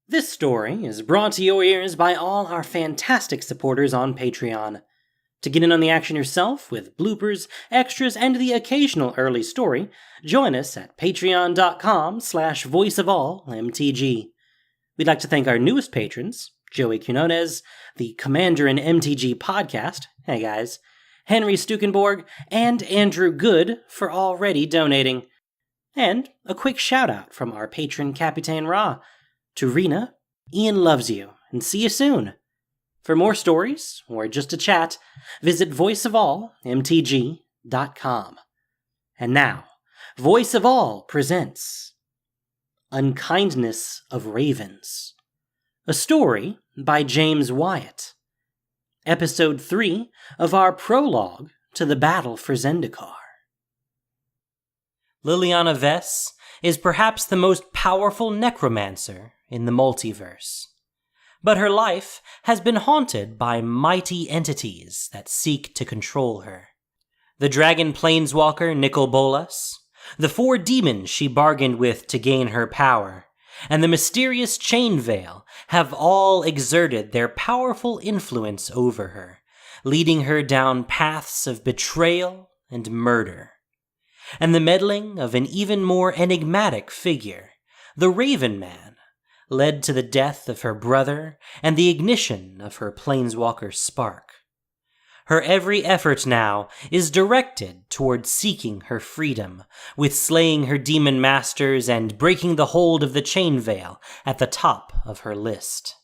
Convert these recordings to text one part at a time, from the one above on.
This story is brought to your ears by all our fantastic supporters on Patreon. To get in on the action yourself, with bloopers, extras, and the occasional early story, join us at patreon.com/voiceofallmtg. We'd like to thank our newest patrons, Joey Quinones, the Commander in MTG podcast, hey guys, Henry Stukenborg, and Andrew Good for already donating. And a quick shout out from our patron Capitan Ra. To Rena, Ian loves you, and see you soon. For more stories, or just to chat, visit voiceofallmtg.com. And now, Voice of All presents Unkindness of Ravens, a story by James Wyatt. Episode 3 of our prologue to the battle for Zendikar. Liliana Vess is perhaps the most powerful necromancer in the multiverse. But her life has been haunted by mighty entities that seek to control her. The dragon planeswalker Nicol Bolas, the 4 demons she bargained with to gain her power, and the mysterious Chain Veil have all exerted their powerful influence over her, leading her down paths of betrayal and murder. And the meddling of an even more enigmatic figure, the Raven Man, led to the death of her brother and the ignition of her planeswalker spark. Her every effort now is directed toward seeking her freedom, with slaying her demon masters and breaking the hold of the Chain Veil at the top of her list.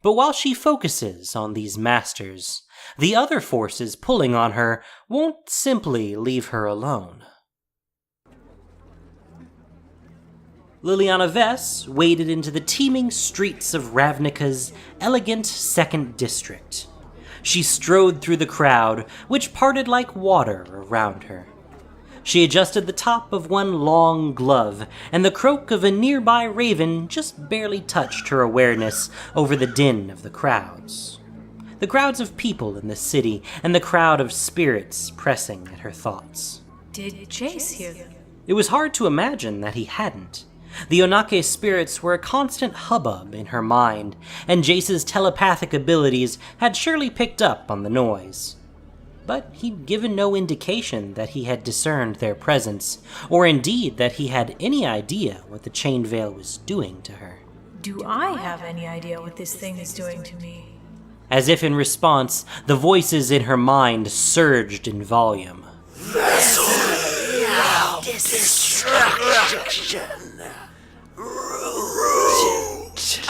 But while she focuses on these masters, the other forces pulling on her won't simply leave her alone. Liliana Vess waded into the teeming streets of Ravnica's elegant 2nd District. She strode through the crowd, which parted like water around her. She adjusted the top of one long glove, and the croak of a nearby raven just barely touched her awareness over the din of the crowds. The crowds of people in the city, and the crowd of spirits pressing at her thoughts. Did Jace hear them? It was hard to imagine that he hadn't. The Onake spirits were a constant hubbub in her mind, and Jace's telepathic abilities had surely picked up on the noise. But he'd given no indication that he had discerned their presence, or indeed that he had any idea what the Chain Veil was doing to her. Do I have any idea what this thing is doing to me? As if in response, the voices in her mind surged in volume. Destruction.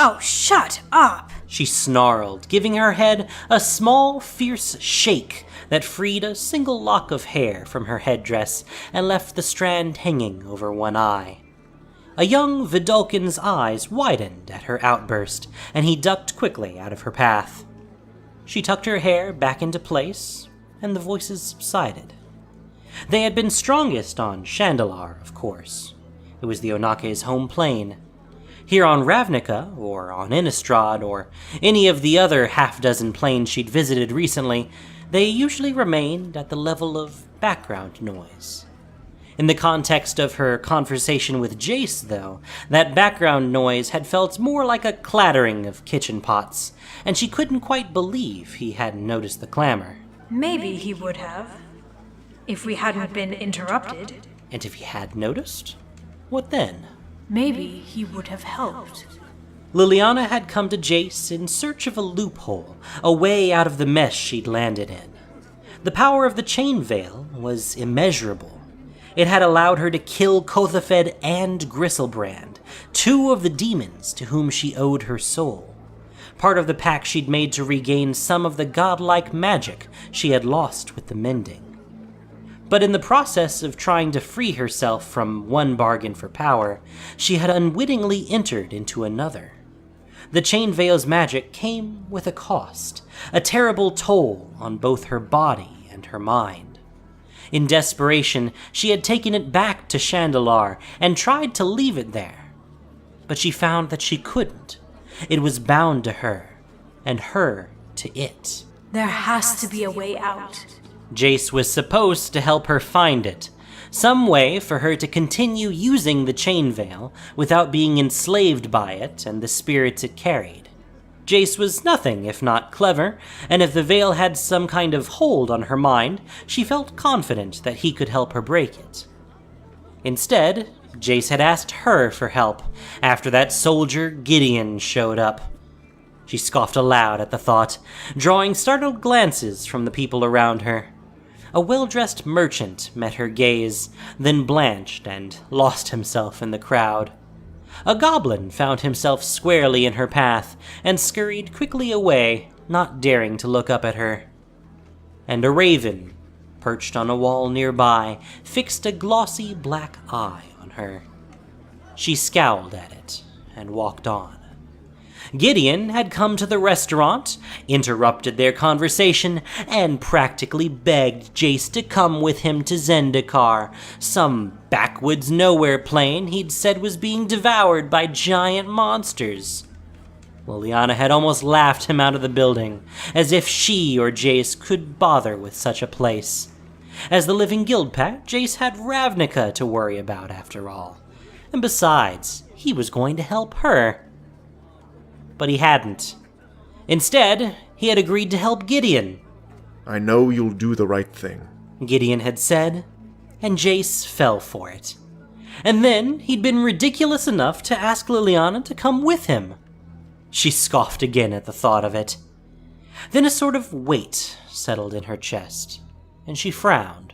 Oh, shut up! She snarled, giving her head a small, fierce shake that freed a single lock of hair from her headdress and left the strand hanging over one eye. A young Vidalcan's eyes widened at her outburst, and he ducked quickly out of her path. She tucked her hair back into place, and the voices subsided. They had been strongest on Chandalar, of course. It was the Onake's home plane. Here on Ravnica, or on Innistrad, or any of the other half-dozen planes she'd visited recently, they usually remained at the level of background noise. In the context of her conversation with Jace, though, that background noise had felt more like a clattering of kitchen pots, and she couldn't quite believe he hadn't noticed the clamor. Maybe he would have, if we hadn't been interrupted. And if he had noticed? What then? Maybe he would have helped. Liliana had come to Jace in search of a loophole, a way out of the mess she'd landed in. The power of the Chain Veil was immeasurable. It had allowed her to kill Kothafed and Gristlebrand, 2 of the demons to whom she owed her soul. Part of the pact she'd made to regain some of the godlike magic she had lost with the Mending. But in the process of trying to free herself from one bargain for power, she had unwittingly entered into another. The Chain Veil's magic came with a cost, a terrible toll on both her body and her mind. In desperation, she had taken it back to Chandalar and tried to leave it there. But she found that she couldn't. It was bound to her, and her to it. There has to be a way out. Jace was supposed to help her find it, some way for her to continue using the chain veil without being enslaved by it and the spirits it carried. Jace was nothing if not clever, and if the veil had some kind of hold on her mind, she felt confident that he could help her break it. Instead, Jace had asked her for help after that soldier Gideon showed up. She scoffed aloud at the thought, drawing startled glances from the people around her. A well-dressed merchant met her gaze, then blanched and lost himself in the crowd. A goblin found himself squarely in her path and scurried quickly away, not daring to look up at her. And a raven, perched on a wall nearby, fixed a glossy black eye on her. She scowled at it and walked on. Gideon had come to the restaurant, interrupted their conversation, and practically begged Jace to come with him to Zendikar, some backwoods nowhere plane he'd said was being devoured by giant monsters. Liliana had almost laughed him out of the building, as if she or Jace could bother with such a place. As the living guildpat, Jace had Ravnica to worry about after all. And besides, he was going to help her. But he hadn't. Instead, he had agreed to help Gideon. I know you'll do the right thing, Gideon had said, and Jace fell for it. And then he'd been ridiculous enough to ask Liliana to come with him. She scoffed again at the thought of it. Then a sort of weight settled in her chest, and she frowned.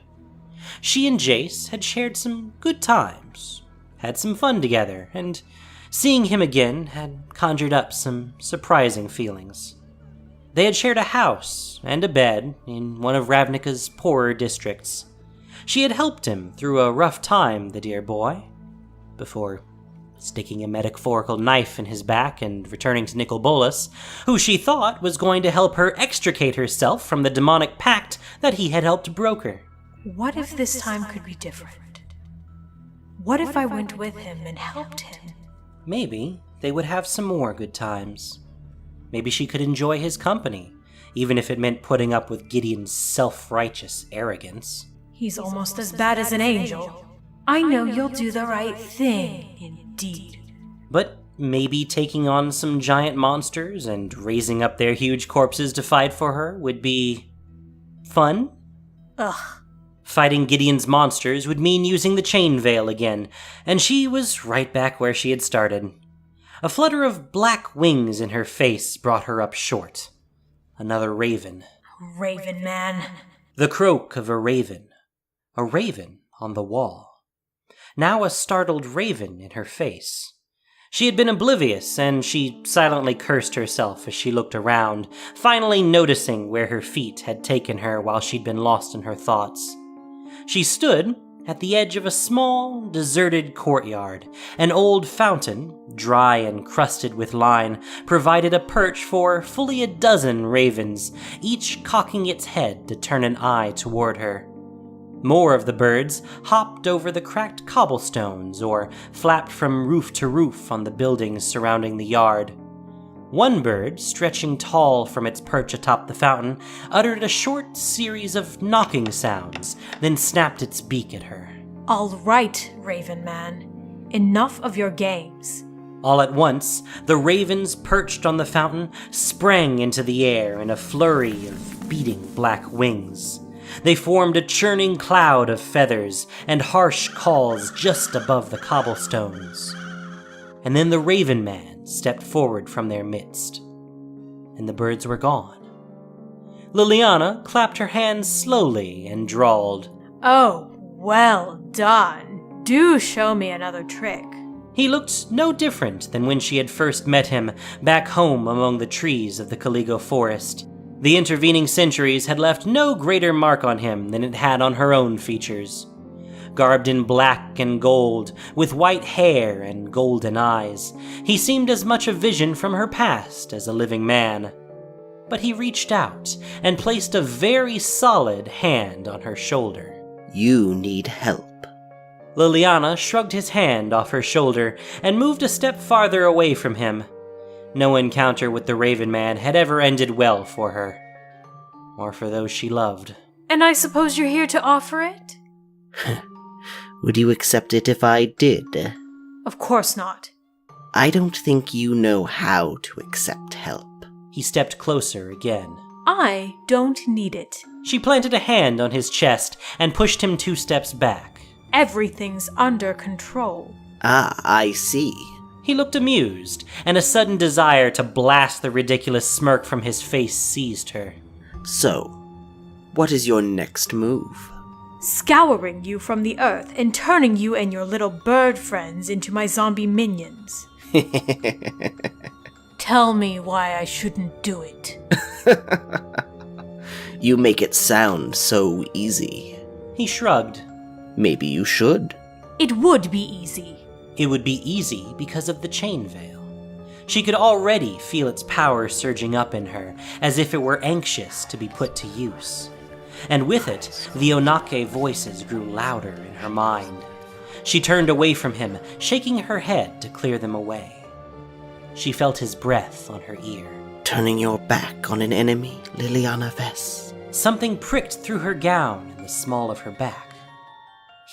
She and Jace had shared some good times, had some fun together, and seeing him again had conjured up some surprising feelings. They had shared a house and a bed in one of Ravnica's poorer districts. She had helped him through a rough time, the dear boy, before sticking a metaphorical knife in his back and returning to Nicolbolus, who she thought was going to help her extricate herself from the demonic pact that he had helped broker. What if this time could be different? What if I went with him and helped him? Maybe they would have some more good times. Maybe she could enjoy his company, even if it meant putting up with Gideon's self-righteous arrogance. He's almost as bad as an angel. I know you'll do the right thing, indeed. But maybe taking on some giant monsters and raising up their huge corpses to fight for her would be fun? Ugh. Fighting Gideon's monsters would mean using the chain veil again, and she was right back where she had started. A flutter of black wings in her face brought her up short. Another raven. Raven man. The croak of a raven. A raven on the wall. Now a startled raven in her face. She had been oblivious, and she silently cursed herself as she looked around, finally noticing where her feet had taken her while she'd been lost in her thoughts. She stood at the edge of a small, deserted courtyard. An old fountain, dry and crusted with line, provided a perch for fully a dozen ravens, each cocking its head to turn an eye toward her. More of the birds hopped over the cracked cobblestones or flapped from roof to roof on the buildings surrounding the yard. One bird, stretching tall from its perch atop the fountain, uttered a short series of knocking sounds, then snapped its beak at her. All right, Raven Man. Enough of your games. All at once, the ravens perched on the fountain sprang into the air in a flurry of beating black wings. They formed a churning cloud of feathers and harsh calls just above the cobblestones. And then the Raven Man stepped forward from their midst, and the birds were gone. Liliana clapped her hands slowly and drawled, Oh, well done. Do show me another trick. He looked no different than when she had first met him back home among the trees of the Caligo forest. The intervening centuries had left no greater mark on him than it had on her own features. Garbed in black and gold, with white hair and golden eyes, he seemed as much a vision from her past as a living man. But he reached out and placed a very solid hand on her shoulder. You need help. Liliana shrugged his hand off her shoulder and moved a step farther away from him. No encounter with the Raven Man had ever ended well for her, or for those she loved. And I suppose you're here to offer it? Would you accept it if I did? Of course not. I don't think you know how to accept help. He stepped closer again. I don't need it. She planted a hand on his chest and pushed him 2 steps back. Everything's under control. Ah, I see. He looked amused, and a sudden desire to blast the ridiculous smirk from his face seized her. So, what is your next move? Scouring you from the earth and turning you and your little bird friends into my zombie minions. Tell me why I shouldn't do it. You make it sound so easy. He shrugged. Maybe you should. It would be easy. It would be easy because of the chain veil. She could already feel its power surging up in her, as if it were anxious to be put to use. And with it, the Onake voices grew louder in her mind. She turned away from him, shaking her head to clear them away. She felt his breath on her ear. Turning your back on an enemy, Liliana Vess. Something pricked through her gown in the small of her back.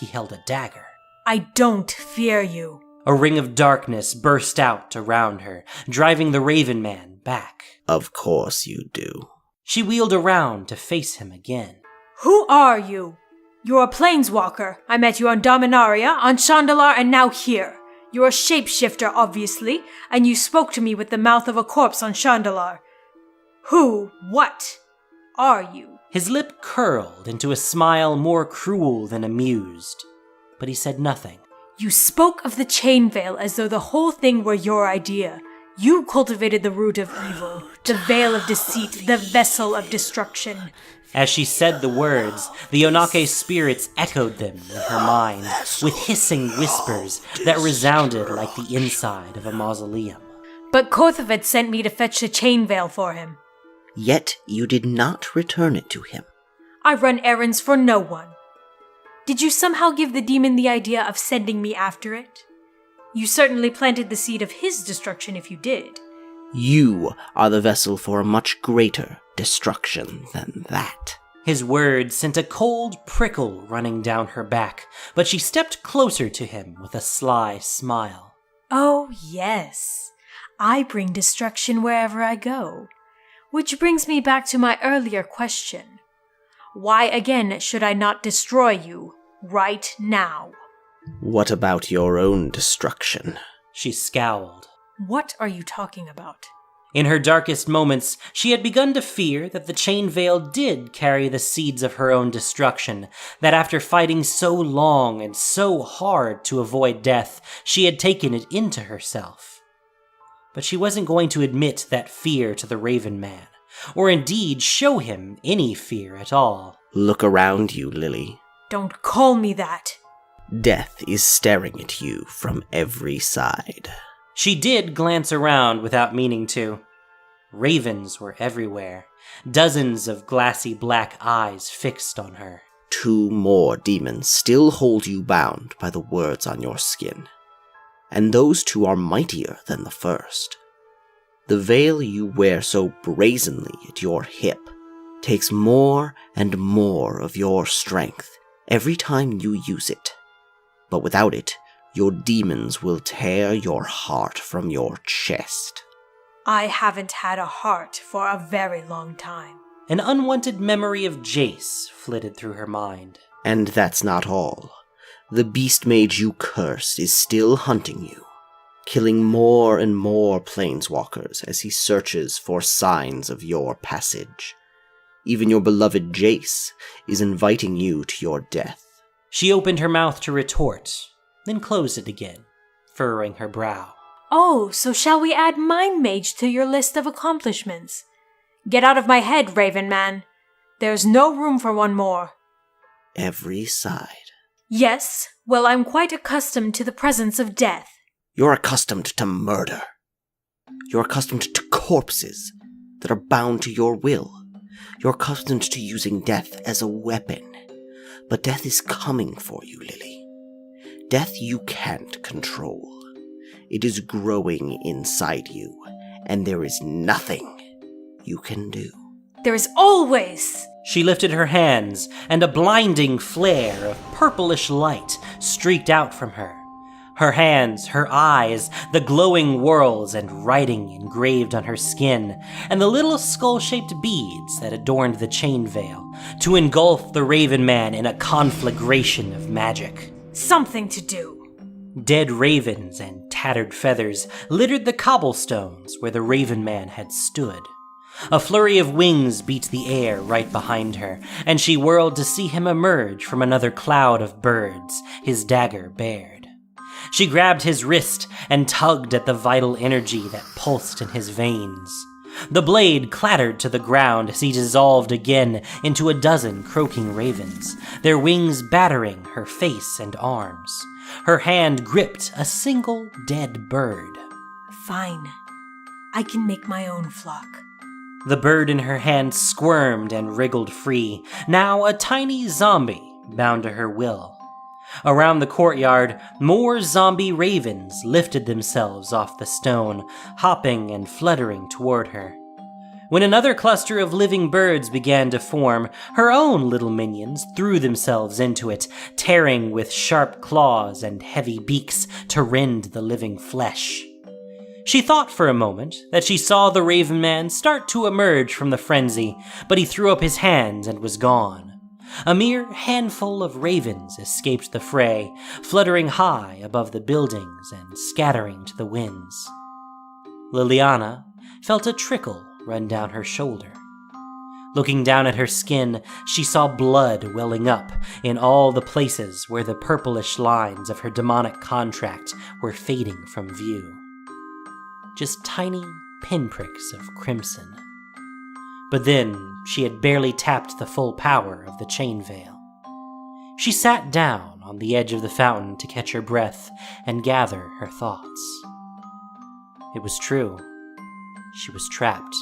He held a dagger. I don't fear you. A ring of darkness burst out around her, driving the Raven Man back. Of course you do. She wheeled around to face him again. Who are you? You're a planeswalker. I met you on Dominaria, on Chandalar, and now here. You're a shapeshifter, obviously, and you spoke to me with the mouth of a corpse on Chandalar. What are you? His lip curled into a smile more cruel than amused, but he said nothing. You spoke of the chain veil as though the whole thing were your idea. You cultivated the root of evil, the veil of deceit, the vessel of destruction. As she said the words, the Onake spirits echoed them in her mind, with hissing whispers that resounded like the inside of a mausoleum. But Korthovet sent me to fetch the chain veil for him. Yet you did not return it to him. I run errands for no one. Did you somehow give the demon the idea of sending me after it? You certainly planted the seed of his destruction if you did. You are the vessel for a much greater destruction than that. His words sent a cold prickle running down her back, but she stepped closer to him with a sly smile. Oh, yes. I bring destruction wherever I go. Which brings me back to my earlier question. Why again should I not destroy you right now? What about your own destruction? She scowled. What are you talking about? In her darkest moments, she had begun to fear that the chain veil did carry the seeds of her own destruction, that after fighting so long and so hard to avoid death, she had taken it into herself. But she wasn't going to admit that fear to the Raven Man, or indeed show him any fear at all. Look around you, Lily. Don't call me that. Death is staring at you from every side. She did glance around without meaning to. Ravens were everywhere, dozens of glassy black eyes fixed on her. 2 more demons still hold you bound by the words on your skin, and those 2 are mightier than the first. The veil you wear so brazenly at your hip takes more and more of your strength every time you use it, but without it, your demons will tear your heart from your chest. I haven't had a heart for a very long time. An unwanted memory of Jace flitted through her mind. And that's not all. The beast mage you cursed is still hunting you, killing more and more planeswalkers as he searches for signs of your passage. Even your beloved Jace is inviting you to your death. She opened her mouth to retort, then closed it again, furrowing her brow. Oh, so shall we add Mind Mage to your list of accomplishments? Get out of my head, Raven Man. There's no room for one more. Every side. Yes, well, I'm quite accustomed to the presence of death. You're accustomed to murder. You're accustomed to corpses that are bound to your will. You're accustomed to using death as a weapon. But death is coming for you, Lily. Death you can't control. It is growing inside you, and there is nothing you can do. There is always... She lifted her hands, and a blinding flare of purplish light streaked out from her. Her hands, her eyes, the glowing whorls and writing engraved on her skin, and the little skull-shaped beads that adorned the chain veil, to engulf the Raven Man in a conflagration of magic. Something to do. Dead ravens and tattered feathers littered the cobblestones where the Raven Man had stood. A flurry of wings beat the air right behind her, and she whirled to see him emerge from another cloud of birds, his dagger bared. She grabbed his wrist and tugged at the vital energy that pulsed in his veins. The blade clattered to the ground as he dissolved again into a dozen croaking ravens, their wings battering her face and arms. Her hand gripped a single dead bird. Fine. I can make my own flock. The bird in her hand squirmed and wriggled free, now a tiny zombie bound to her will. Around the courtyard, more zombie ravens lifted themselves off the stone, hopping and fluttering toward her. When another cluster of living birds began to form, her own little minions threw themselves into it, tearing with sharp claws and heavy beaks to rend the living flesh. She thought for a moment that she saw the Raven Man start to emerge from the frenzy, but he threw up his hands and was gone. A mere handful of ravens escaped the fray, fluttering high above the buildings and scattering to the winds. Liliana felt a trickle run down her shoulder. Looking down at her skin, she saw blood welling up in all the places where the purplish lines of her demonic contract were fading from view. Just tiny pinpricks of crimson. But then she had barely tapped the full power of the chain veil. She sat down on the edge of the fountain to catch her breath and gather her thoughts. It was true. She was trapped.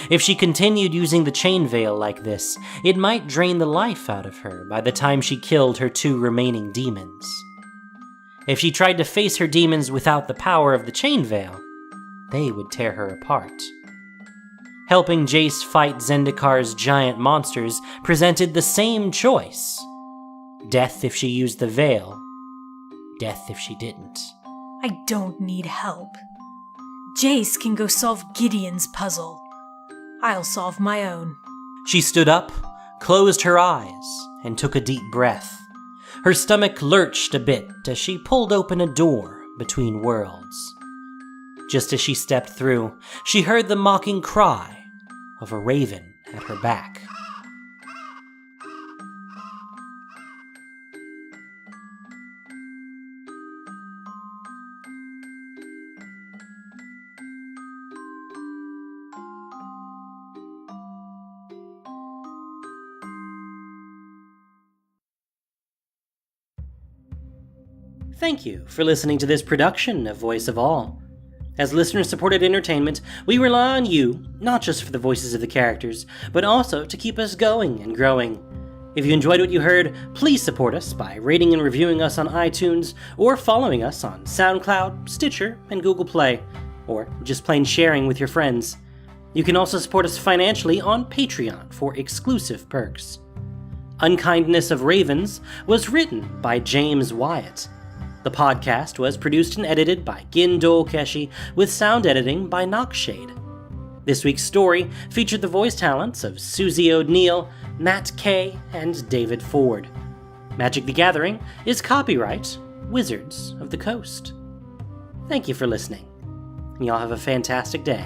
If she continued using the chain veil like this, it might drain the life out of her by the time she killed her 2 remaining demons. If she tried to face her demons without the power of the chain veil, they would tear her apart. Helping Jace fight Zendikar's giant monsters presented the same choice. Death if she used the veil, death if she didn't. I don't need help. Jace can go solve Gideon's puzzle. I'll solve my own. She stood up, closed her eyes, and took a deep breath. Her stomach lurched a bit as she pulled open a door between worlds. Just as she stepped through, she heard the mocking cry of a raven at her back. Thank you for listening to this production of Voice of All. As listener-supported entertainment, we rely on you, not just for the voices of the characters, but also to keep us going and growing. If you enjoyed what you heard, please support us by rating and reviewing us on iTunes, or following us on SoundCloud, Stitcher, and Google Play, or just plain sharing with your friends. You can also support us financially on Patreon for exclusive perks. Unkindness of Ravens was written by James Wyatt. The podcast was produced and edited by Gindol Keshi, with sound editing by Noxshade. This week's story featured the voice talents of Susie O'Neill, Matt Kay, and David Ford. Magic the Gathering is copyright Wizards of the Coast. Thank you for listening. Y'all have a fantastic day.